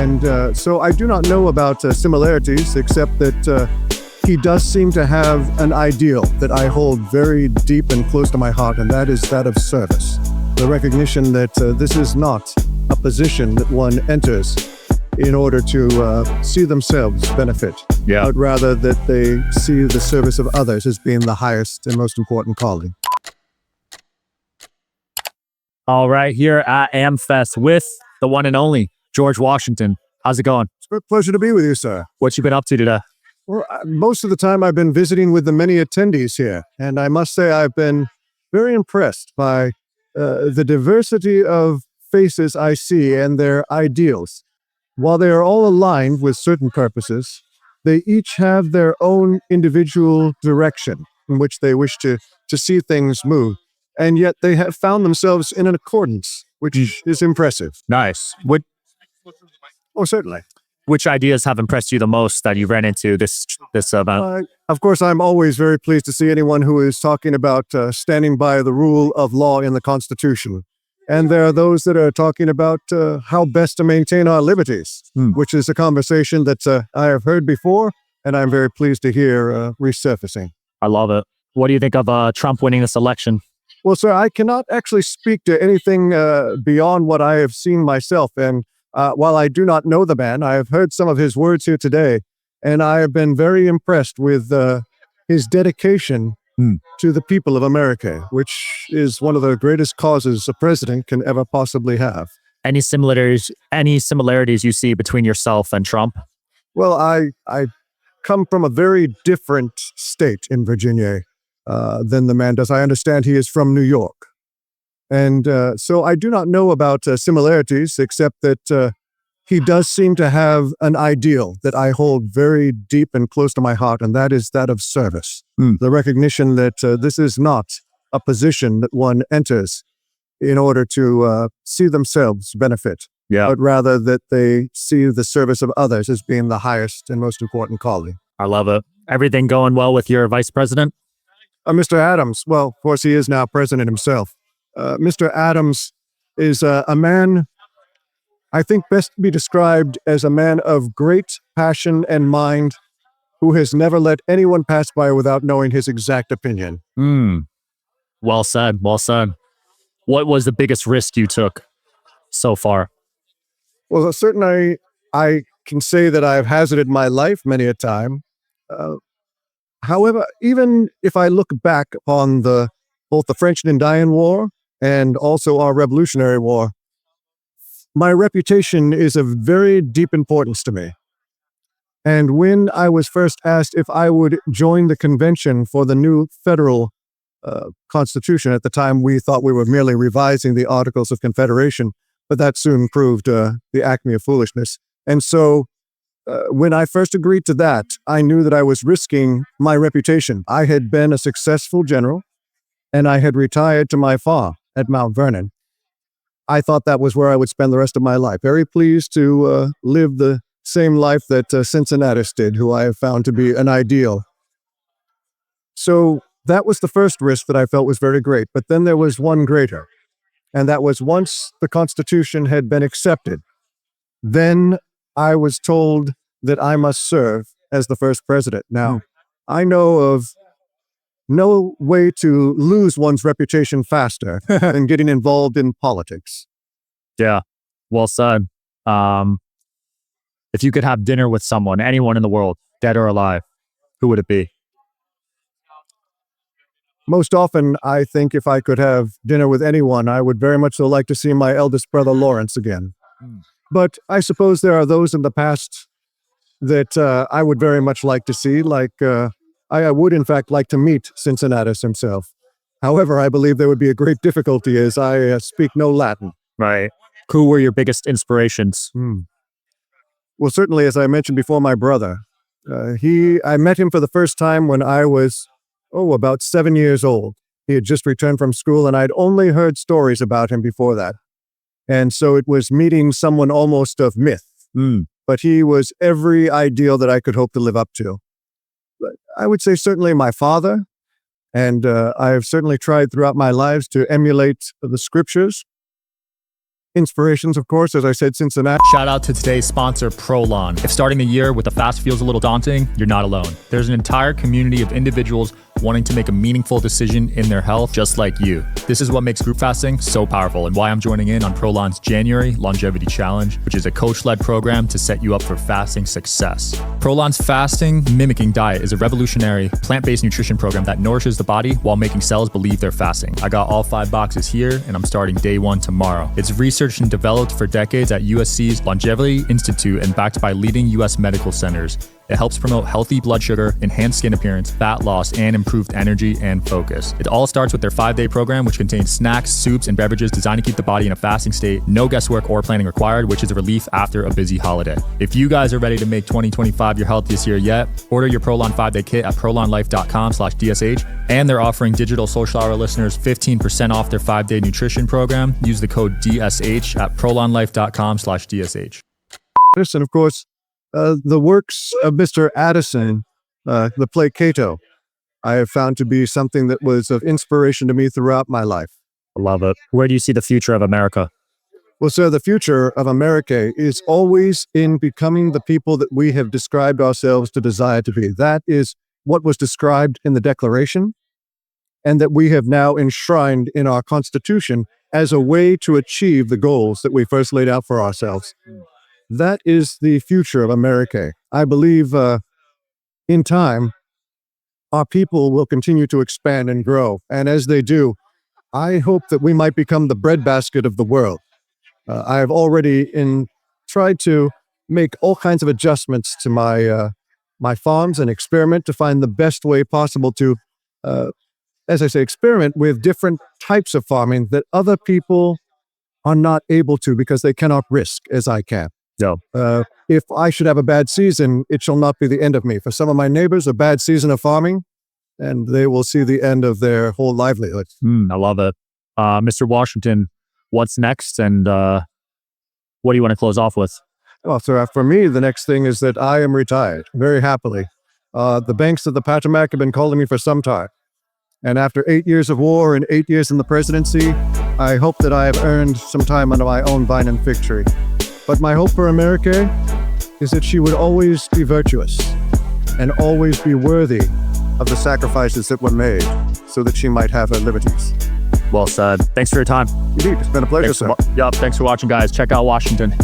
And so I do not know about similarities, except that he does seem to have an ideal that I hold very deep and close to my heart, and that is that of service. The recognition that this is not a position that one enters in order to see themselves benefit, but rather that they see the service of others as being the highest and most important calling. All right, here at AmFest with the one and only George Washington. How's it going? It's a pleasure to be with you, sir. What you been up to today? Well, most of the time I've been visiting with the many attendees here, and I must say I've been very impressed by the diversity of faces I see and their ideals. While they are all aligned with certain purposes, they each have their own individual direction in which they wish to see things move, and yet they have found themselves in an accordance, which is impressive. Nice. Oh, certainly. Which ideas have impressed you the most that you ran into this event? Of course, I'm always very pleased to see anyone who is talking about standing by the rule of law in the Constitution. And there are those that are talking about how best to maintain our liberties, which is a conversation that I have heard before, and I'm very pleased to hear resurfacing. I love it. What do you think of Trump winning this election? Well, sir, I cannot actually speak to anything beyond what I have seen myself. And while I do not know the man, I have heard some of his words here today, and I have been very impressed with his dedication to the people of America, which is one of the greatest causes a president can ever possibly have. Any similarities you see between yourself and Trump? Well, I come from a very different state in Virginia than the man does. I understand he is from New York. And so I do not know about similarities, except that he does seem to have an ideal that I hold very deep and close to my heart, and that is that of service. The recognition that this is not a position that one enters in order to see themselves benefit, but rather that they see the service of others as being the highest and most important calling. I love it. Everything going well with your vice president? Mr. Adams, well, of course, he is now president himself. Mr. Adams is a man, I think, best to be described as a man of great passion and mind who has never let anyone pass by without knowing his exact opinion. Well said, well said. What was the biggest risk you took so far? Well, certainly I can say that I've hazarded my life many a time. However, even if I look back upon both the French and Indian War and also our Revolutionary War, my reputation is of very deep importance to me. And when I was first asked if I would join the convention for the new federal constitution, at the time we thought we were merely revising the Articles of Confederation, but that soon proved the acme of foolishness. And so when I first agreed to that, I knew that I was risking my reputation. I had been a successful general, and I had retired to my farm at Mount Vernon. I thought that was where I would spend the rest of my life. Very pleased to live the same life that Cincinnatus did, who I have found to be an ideal. So that was the first risk that I felt was very great. But then there was one greater, and that was once the Constitution had been accepted, then I was told that I must serve as the first president. Now, I know of no way to lose one's reputation faster than getting involved in politics. Yeah, well said. If you could have dinner with someone, anyone in the world, dead or alive, who would it be? Most often, I think if I could have dinner with anyone, I would very much so like to see my eldest brother Lawrence again. But I suppose there are those in the past that I would very much like to see, like I would in fact like to meet Cincinnatus himself. However, I believe there would be a great difficulty as I speak no Latin. Right. Who were your biggest inspirations? Well, certainly, as I mentioned before, my brother. I met him for the first time when I was, about 7 years old. He had just returned from school, and I'd only heard stories about him before that. And so it was meeting someone almost of myth. But he was every ideal that I could hope to live up to. But I would say certainly my father, and I have certainly tried throughout my lives to emulate the scriptures. inspirations, of course, as I said, Cincinnati. Shout out to today's sponsor, Prolon. If starting the year with a fast feels a little daunting, you're not alone. There's an entire community of individuals wanting to make a meaningful decision in their health, just like you. This is what makes group fasting so powerful and why I'm joining in on Prolon's January Longevity Challenge, which is a coach-led program to set you up for fasting success. Prolon's fasting mimicking diet is a revolutionary plant-based nutrition program that nourishes the body while making cells believe they're fasting. I got all 5 boxes here and I'm starting day 1 tomorrow. It's researched and developed for decades at USC's Longevity Institute and backed by leading US medical centers. It helps promote healthy blood sugar, enhanced skin appearance, fat loss, and improved energy and focus. It all starts with their 5-day program, which contains snacks, soups, and beverages designed to keep the body in a fasting state. No guesswork or planning required, which is a relief after a busy holiday. If you guys are ready to make 2025 your healthiest year yet, order your Prolon 5-day kit at prolonlife.com/DSH. And they're offering Digital Social Hour listeners 15% off their 5-day nutrition program. Use the code DSH at prolonlife.com/DSH. And of course, the works of Mr. Addison, the play Cato, I have found to be something that was of inspiration to me throughout my life. I love it. Where do you see the future of America? Well, sir, the future of America is always in becoming the people that we have described ourselves to desire to be. That is what was described in the Declaration, and that we have now enshrined in our Constitution as a way to achieve the goals that we first laid out for ourselves. That is the future of America. I believe in time, our people will continue to expand and grow. And as they do, I hope that we might become the breadbasket of the world. I have already tried to make all kinds of adjustments to my farms and experiment to find the best way possible to, as I say, experiment with different types of farming that other people are not able to because they cannot risk as I can. No. If I should have a bad season, it shall not be the end of me. For some of my neighbors, a bad season of farming, and they will see the end of their whole livelihood. I love it. Mr. Washington, what's next? And what do you want to close off with? Well, sir, for me, the next thing is that I am retired, very happily. The banks of the Potomac have been calling me for some time. And after 8 years of war and 8 years in the presidency, I hope that I have earned some time under my own vine and fig tree. But my hope for America is that she would always be virtuous and always be worthy of the sacrifices that were made so that she might have her liberties. Well said. Thanks for your time. Indeed, it's been a pleasure, sir. Thanks for watching, guys. Check out Washington.